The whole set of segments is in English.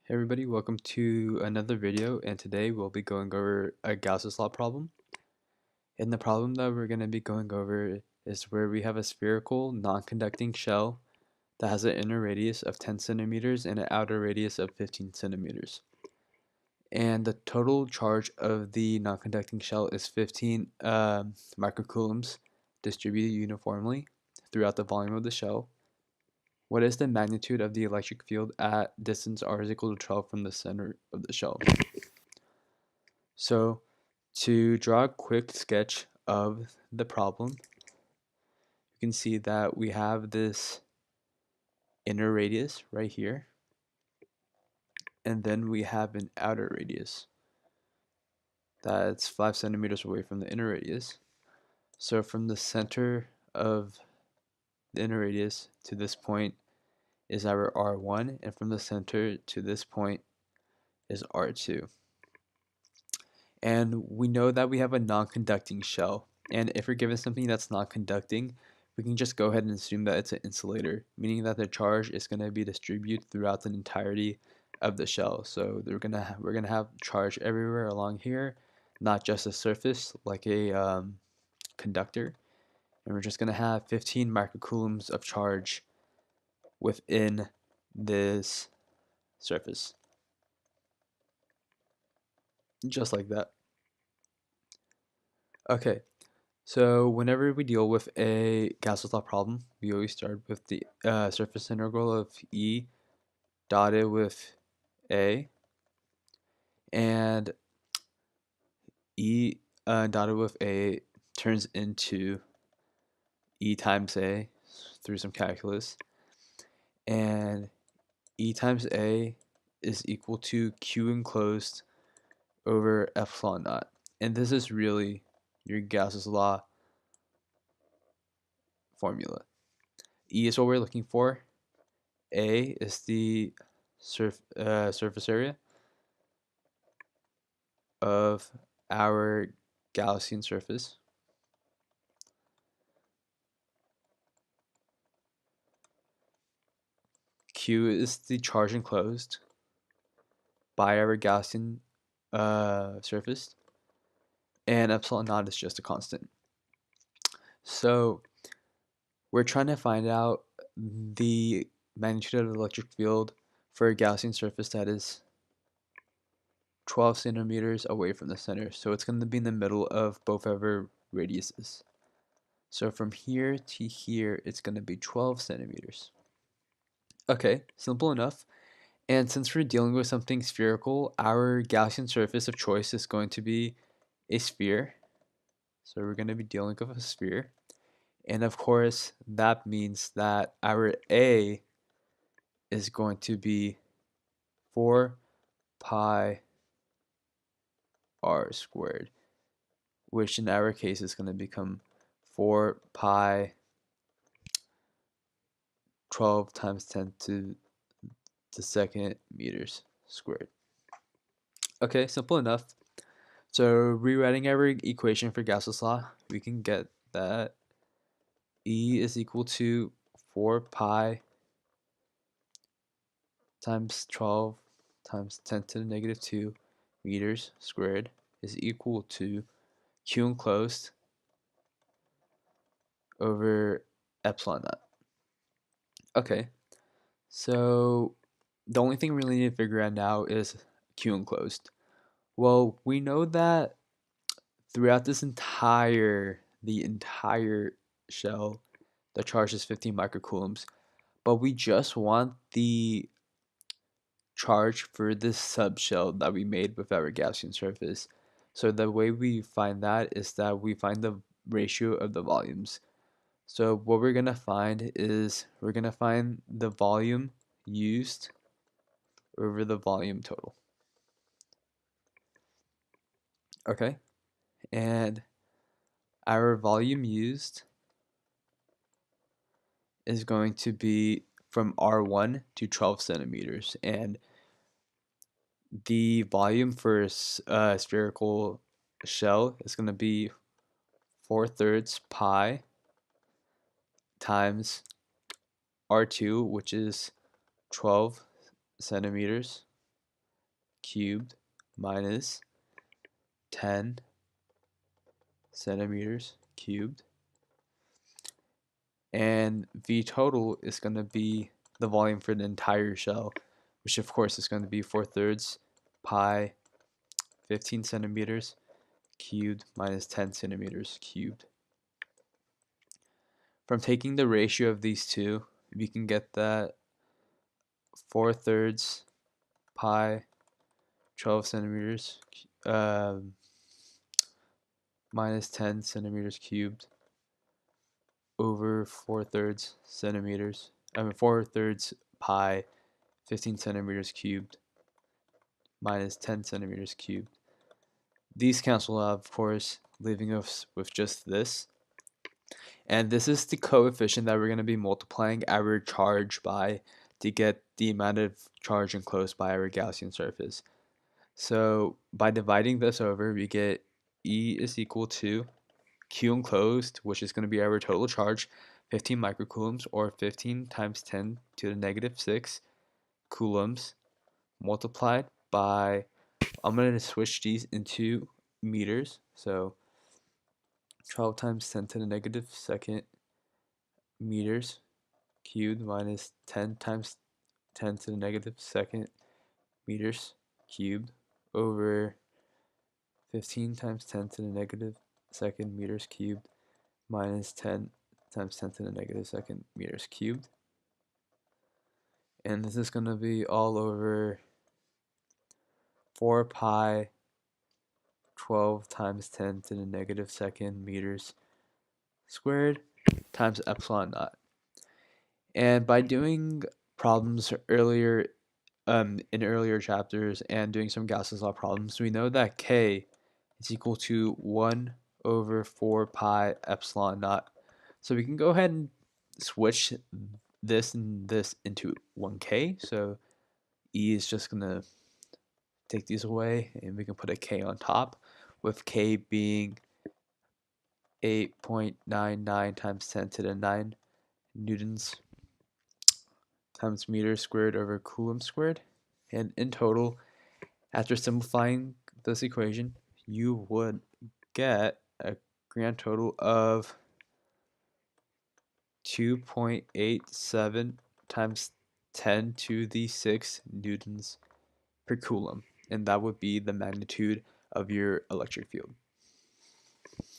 Hey everybody, welcome to another video, and today we'll be going over a Gauss's law problem. And the problem that we're going to be going over is where we have a spherical non-conducting shell that has an inner radius of 10 centimeters and an outer radius of 15 centimeters. And the total charge of the non-conducting shell is 15 microcoulombs distributed uniformly throughout the volume of the shell. What is the magnitude of the electric field at distance r is equal to 12 from the center of the shell? So to draw a quick sketch of the problem, you can see that we have this inner radius right here, and then we have an outer radius that's 5 centimeters away from the inner radius. So from the center of the inner radius to this point is our R1, and from the center to this point is R2. And we know that we have a non-conducting shell. And if we're given something that's not conducting, we can just go ahead and assume that it's an insulator, meaning that the charge is going to be distributed throughout the entirety of the shell. So we're gonna have charge everywhere along here, not just a surface like a conductor. And we're just going to have 15 microcoulombs of charge within this surface, just like that. Okay, so whenever we deal with a Gauss law problem, we always start with the surface integral of E dotted with A, and E dotted with A turns into E times A through some calculus, and E times A is equal to Q enclosed over epsilon naught. And this is really your Gauss's law formula. E is what we're looking for. A is the surface area of our Gaussian surface. Q is the charge enclosed by our Gaussian surface, and epsilon naught is just a constant. So we're trying to find out the magnitude of the electric field for a Gaussian surface that is 12 centimeters away from the center. So it's going to be in the middle of both of our radiuses. So from here to here, it's going to be 12 centimeters. Okay, simple enough. And since we're dealing with something spherical, our Gaussian surface of choice is going to be a sphere. So we're going to be dealing with a sphere. And of course, that means that our A is going to be 4 pi r squared, which in our case is going to become 4 pi 12 times 10 to the second meters squared. Okay, simple enough. So rewriting our equation for Gauss's law, we can get that E is equal to 4 pi times 12 times 10 to the negative 2 meters squared is equal to Q enclosed over epsilon naught. Okay, so the only thing we really need to figure out now is Q enclosed. Well, we know that throughout the entire shell, the charge is 15 microcoulombs, but we just want the charge for this subshell that we made with our Gaussian surface. So the way we find that is that we find the ratio of the volumes. So what we're going to find is we're going to find the volume used over the volume total. Okay, and our volume used is going to be from R1 to 12 centimeters, and the volume for a spherical shell is going to be 4/3 pi times R2, which is 12 centimeters cubed minus 10 centimeters cubed. And V total is going to be the volume for the entire shell, which of course is going to be 4/3 pi 15 centimeters cubed minus 10 centimeters cubed. From taking the ratio of these two, we can get that 4/3 pi 12 centimeters minus 10 centimeters cubed over 4/3 centimeters. 4/3 pi 15 centimeters cubed minus 10 centimeters cubed. These cancel out, of course, leaving us with just this. And this is the coefficient that we're going to be multiplying our charge by to get the amount of charge enclosed by our Gaussian surface. So by dividing this over, we get E is equal to Q enclosed, which is going to be our total charge, 15 microcoulombs, or 15 times 10 to the negative 6 coulombs, multiplied by, I'm going to switch these into meters, so 12 times 10 to the negative second meters cubed minus 10 times 10 to the negative second meters cubed over 15 times 10 to the negative second meters cubed minus 10 times 10 to the negative second meters cubed. And this is going to be all over 4 pi 12 times 10 to the negative second meters squared times epsilon naught. And by doing problems earlier in earlier chapters and doing some Gauss's law problems, we know that K is equal to 1 over 4 pi epsilon naught. So we can go ahead and switch this and this into 1K. So E is just going to take these away, and we can put a K on top, with K being 8.99 times 10 to the 9 newtons times meter squared over coulomb squared. And in total, after simplifying this equation, you would get a grand total of 2.87 times 10 to the 6 newtons per coulomb. And that would be the magnitude of your electric field.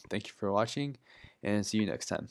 Thank you for watching, and see you next time.